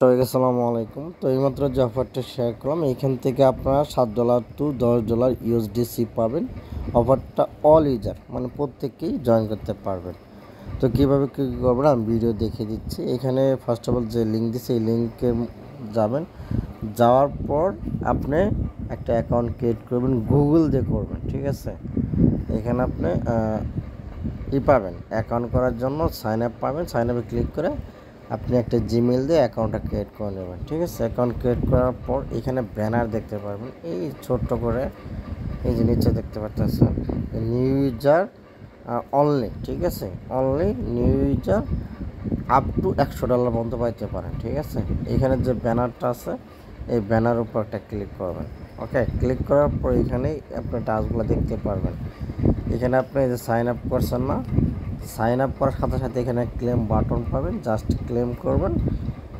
তো আসসালামু আলাইকুম। তো এইমাত্র যে অফারটা শেয়ার করলাম এইখান থেকে আপনারা $7 টু $10 ইউএসডিসি পাবেন। অফারটা অল ইউজার মানে প্রত্যেকেই জয়েন করতে পারবেন। তো কীভাবে কী করবেন আমি ভিডিও দেখিয়ে দিচ্ছি। এখানে ফার্স্ট অফ অল যে লিঙ্ক দিচ্ছে এই লিঙ্কে যাবেন, যাওয়ার পর আপনি একটা অ্যাকাউন্ট ক্রিয়েট করবেন, গুগল দিয়ে করবেন, ঠিক আছে। এখানে আপনি পাবেন অ্যাকাউন্ট করার জন্য সাইন আপ পাবেন। সাইন আপে ক্লিক করে আপনি একটা জিমেল দিয়ে অ্যাকাউন্টটা ক্রিয়েট করে নেবেন, ঠিক আছে। অ্যাকাউন্ট ক্রিয়েট করার পর এখানে ব্যানার দেখতে পারবেন, এই ছোট্ট করে এই যে নিচে দেখতে পাচ্ছেন নিউ ইউজার অনলি, ঠিক আছে। Only new user up to $100 পর্যন্ত পাইতে পারেন, ঠিক আছে। এখানে যে ব্যানারটা আছে এই ব্যানার উপর একটা ক্লিক করবেন। ওকে, ক্লিক করার পর এখানেই আপনার টাস্কগুলো দেখতে পারবেন। এখানে আপনি যে সাইন আপ করছেন না, সাইন আপ করার সাথে সাথে এখানে ক্লেম বাটন পাবেন, জাস্ট ক্লেম করবেন।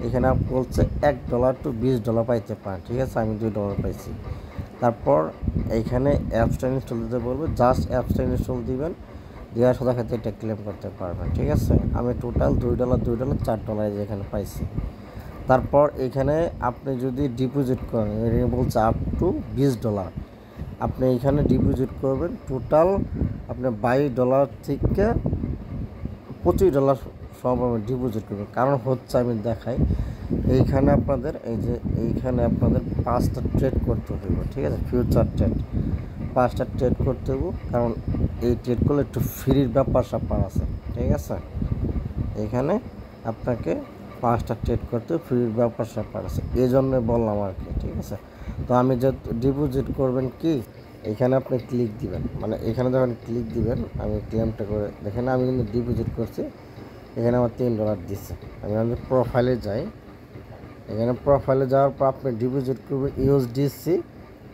এখানে বলছে $1 টু $20 পাইতে পারেন, ঠিক আছে। আমি $2 পাইছি। তারপর এইখানে অ্যাপসটা ইনস্টল দিতে বলবো, জাস্ট অ্যাপসটা ইনস্টল দিবেন, দেওয়ার সাথে সাথে এটা ক্লেম করতে পারবেন, ঠিক আছে। আমি টোটাল $2 $4 এখানে পাইছি। তারপর এখানে আপনি যদি ডিপোজিট করেন, এখানে বলছে আপ টু $20 আপনি এখানে ডিপোজিট করবেন। টোটাল আপনি $22 থেকে $25 সমপরিমাণ ডিপোজিট করবেন। কারণ হচ্ছে আমি দেখাই, এইখানে আপনাদের এইখানে আপনাদের 5টা ট্রেড করতে হবে, ঠিক আছে। ফিউচার ট্রেড 5টা ট্রেড করতে হবে, কারণ এই ট্রেড করলে একটু ফ্রির ব্যাপার স্যাপার আছে, ঠিক আছে। এখানে আপনাকে 5টা ট্রেড করতে ফ্রির ব্যাপার স্যাপার আছে, এই জন্য বললাম আর কি, ঠিক আছে। তো আমি যে ডিপোজিট করবেন কি, এখানে আপনি ক্লিক দিবেন, মানে এখানে যখন ক্লিক দিবেন আমি ক্লেমটা করে দেখেন, আমি কিন্তু ডিপোজিট করছি। এখানে আমার $3 দিচ্ছে। আমি প্রোফাইলে যাই, এখানে প্রোফাইলে যাওয়ার পর আপনি ডিপোজিট করবেন ইউএসডিসি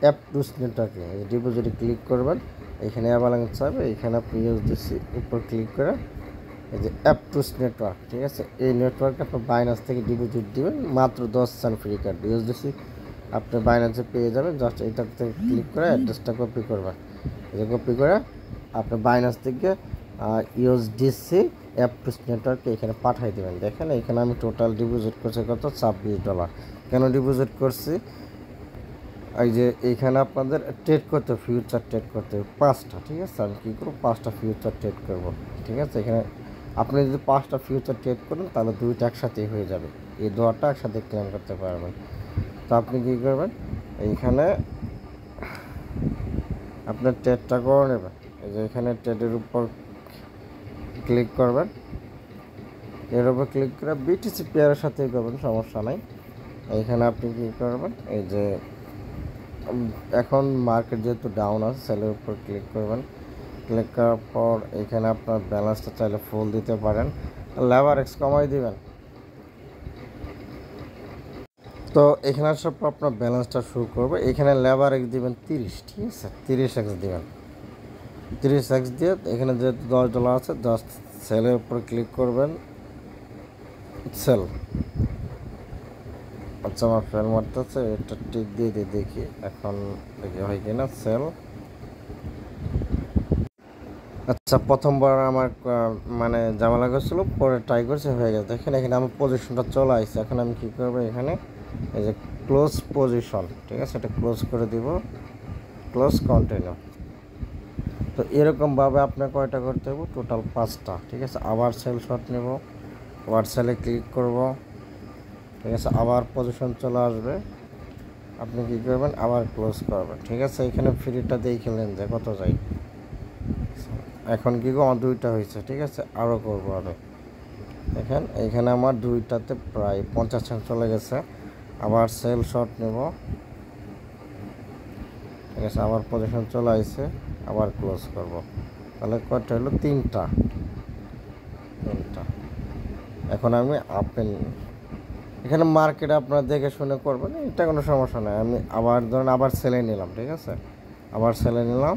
অ্যাপটুস নেটওয়ার্কে। ডিপোজিটে ক্লিক করবেন, এখানে অ্যাভালান্স হবে, এখানে আপনি ইউএসডিসি উপর ক্লিক করে এই যে অ্যাপটুস নেটওয়ার্ক, ঠিক আছে। এই নেটওয়ার্কে আপনি বাইনান্স থেকে ডিপোজিট দিবেন, মাত্র 10 সেন্ট ফ্রি কার্ড ইউএসডিসি আপনি বাইনান্সে পেয়ে যাবেন। জাস্ট এটাতে ক্লিক করে অ্যাড্রেসটা কপি করবেন, এই যে কপি করে আপনি বাইনান্স থেকে ইউএসডিসি অ্যাপটুস নেটওয়ার্কে এখানে পাঠিয়ে দেবেন। দেখেন এখানে আমি টোটাল ডিপোজিট করছি কত, $26। কেন ডিপোজিট করছি, এই যে এইখানে আপনাদের ট্রেড করতে ফিউচার ট্রেড করতে হবে 5টা, ঠিক আছে। আমি কী করবো, 5টা ফিউচার ট্রেড করবো, ঠিক আছে। এখানে আপনি যদি 5টা ফিউচার ট্রেড করেন তাহলে 2টা একসাথেই হয়ে যাবে, এই 2টা একসাথে ক্লেম করতে পারবেন। তো আপনি কী করবেন, এইখানে আপনার ট্রেডটা করে নেবেন। এই যে এখানে ট্রেডের উপর ক্লিক করবেন, এর উপর ক্লিক করে বিটিসি পেয়ারের সাথেই করবেন, সমস্যা নাই। এইখানে আপনি কী করবেন, এই যে এখন মার্কেট যেহেতু ডাউন আছে, সেলের উপর ক্লিক করবেন। ক্লিক করার পর এখানে আপনার ব্যালেন্সটা চাইলে ফুল দিতে পারেন, লেভার এক্স কমাই দিবেন। তো এখানে সব আপনার ব্যালেন্সটা শুরু করবে। এখানে লেভার এক্স দিবেন 30, ঠিক আছে। 30x দিবেন, 30x দিয়ে এখানে যেহেতু $10 আছে, জাস্ট সেলের উপর ক্লিক করবেন, সেল। আচ্ছা আমার ফেল মারতেছে, এটা টিক দিয়ে দেখি এখন দেখি হয় কিনা, সেল। আচ্ছা প্রথমবার আমার মানে ঝামেলা করছিল, পরে ট্রাই করছে, হয়ে গেছে। দেখেন এখানে আমার পজিশনটা চলে আসছে। এখন আমি কী করবো, এখানে এই যে ক্লোজ পজিশন, ঠিক আছে, এটা ক্লোজ করে দিব, ক্লোজ কন্টিনিউ। তো এরকমভাবে আপনার কয়টা করতে হবে, টোটাল 5টা, ঠিক আছে। আবার সেল শট নেব, আবার সেলে ক্লিক করব, ঠিক আছে। আবার পজিশন চলে আসবে, আপনি কী করবেন, আবার ক্লোজ করবেন, ঠিক আছে। এখানে ফ্রিটা দিয়ে খেলেন যে কত যাই। এখন কী করবো, আমার 2টা হয়েছে, ঠিক আছে। আরও করবো আমি, দেখেন এইখানে আমার 2টাতে প্রায় 50 সেন্ট চলে গেছে। আবার সেল শট নেব, ঠিক আছে। আবার পজিশন চলে আসছে, আবার ক্লোজ করব। তাহলে কয়টা হলো, 3টা। এখন আমি আপেল এখানে মার্কেটে আপনারা দেখে শুনে করবেন, এটা কোনো সমস্যা নয়। আমি আবার ধরেন আবার সেলে নিলাম, ঠিক আছে। আবার সেলে নিলাম,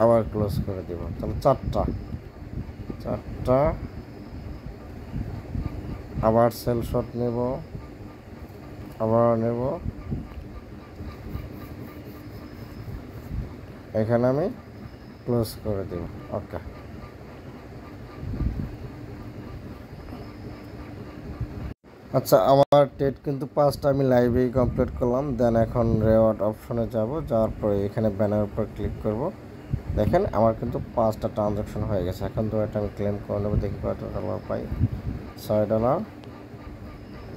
আবার ক্লোজ করে দিব, তাহলে 4টা। আবার সেল শট নেব, আবার নেব, এখানে আমি ক্লোজ করে দেব। ওকে, আচ্ছা, আমার টেট কিন্তু 5টা আমি লাইভেই কমপ্লিট করলাম। দেন এখন রেওয়ার্ড অপশনে যাব, যাওয়ার পরে এখানে ব্যানার উপর ক্লিক করব। দেখেন আমার কিন্তু 5টা ট্রানজাকশন হয়ে গেছে। এখন তো এটা আমি ক্লেম করে নেবো, দেখি কত ডলার পাই। $6।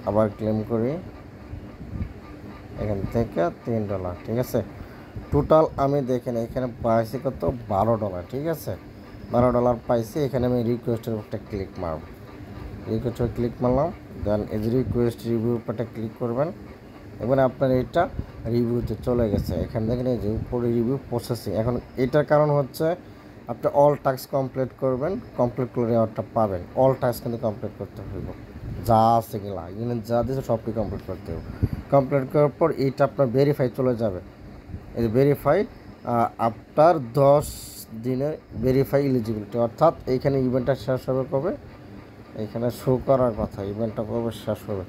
আবার ক্লেম করি, এখান থেকে $3। ঠিক আছে, টোটাল আমি দেখেন এখানে পাইছি কত, $12। ঠিক আছে, $12 পাইছি। এখানে আমি রিকোয়েস্টের উপরটা ক্লিক মারব, রিকোয়েস্টে ক্লিক মারলাম। দেন এই যে রিকোয়েস্ট রিভিউ উপরটা ক্লিক করবেন। এবার আপনার এটা রিভিউতে চলে গেছে। এখান থেকে এই যে উপরে রিভিউ প্রসেসিং। এখন এটার কারণ হচ্ছে আপনি অল টাস্ক কমপ্লিট করবেন, কমপ্লিট করে রেওয়ার্ডটা পাবেন। অল টাস্ক কিন্তু কমপ্লিট করতে হইব, যা আছে কিনা এখানে যা দিয়েছে সবটি কমপ্লিট করতে হবে। কমপ্লিট করার পর এইটা আপনার ভেরিফাই চলে যাবে। এই যে ভেরিফাই আফটার 10 দিনের ভেরিফাই এলিজিবিলিটি, অর্থাৎ এইখানে ইভেন্টটা শেষ হবে কবে, এইখানে শো করার কথা ইভেন্টটা কবে শেষ হবে।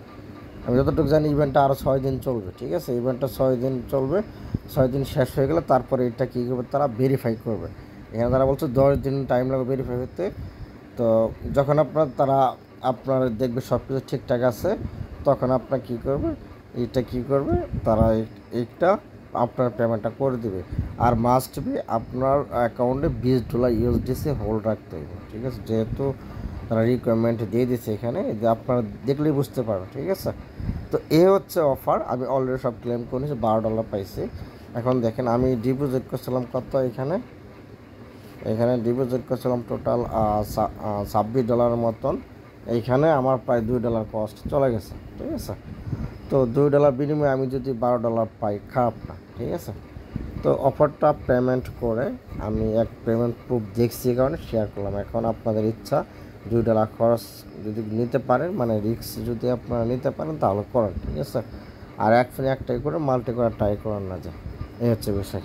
আমি যতটুকু জানি ইভেন্টটা আরও 6 দিন চলবে। ঠিক আছে, ইভেন্টটা 6 দিন চলবে। 6 দিন শেষ হয়ে গেলে তারপরে এটা কী করবে, তারা ভেরিফাই করবে। এখানে তারা বলছে 10 দিন টাইম লাগবে ভেরিফাই করতে। তো যখন আপনার দেখবে সব কিছু ঠিকঠাক আছে, তখন আপনার কী করবে, এইটা কী করবে, তারা এইটা আপনার পেমেন্টটা করে দিবে। আর মাস্ট বি আপনার অ্যাকাউন্টে $20 ইউএসডিসি হোল্ড রাখতে হবে। ঠিক আছে, যেহেতু তারা রিকোয়ারমেন্ট দিয়ে দিচ্ছে এখানে, যে আপনারা দেখলেই বুঝতে পারবেন। ঠিক আছে, তো এ হচ্ছে অফার। আমি অলরেডি সব ক্লেম করে নিয়েছি, $12 পাইছি। এখন দেখেন আমি ডিপোজিট করছিলাম কত, এখানে ডিপোজিট করছিলাম টোটাল $26 মতন। এইখানে আমার প্রায় $2 কস্ট চলে গেছে। ঠিক আছে, তো $2 বিনিময়ে আমি যদি $12 পাই, খারাপ না। ঠিক আছে, তো অফারটা পেমেন্ট করে আমি এক পেমেন্ট প্রুফ দেখছি, কারণে শেয়ার করলাম। এখন আপনাদের ইচ্ছা, $2 খরচ যদি নিতে পারেন, মানে রিস্ক যদি আপনারা নিতে পারেন তাহলে করেন। ঠিক আছে, আর একটাই করে মাল্টি করে ট্রাই করার না যায়, এই হচ্ছে বিষয়।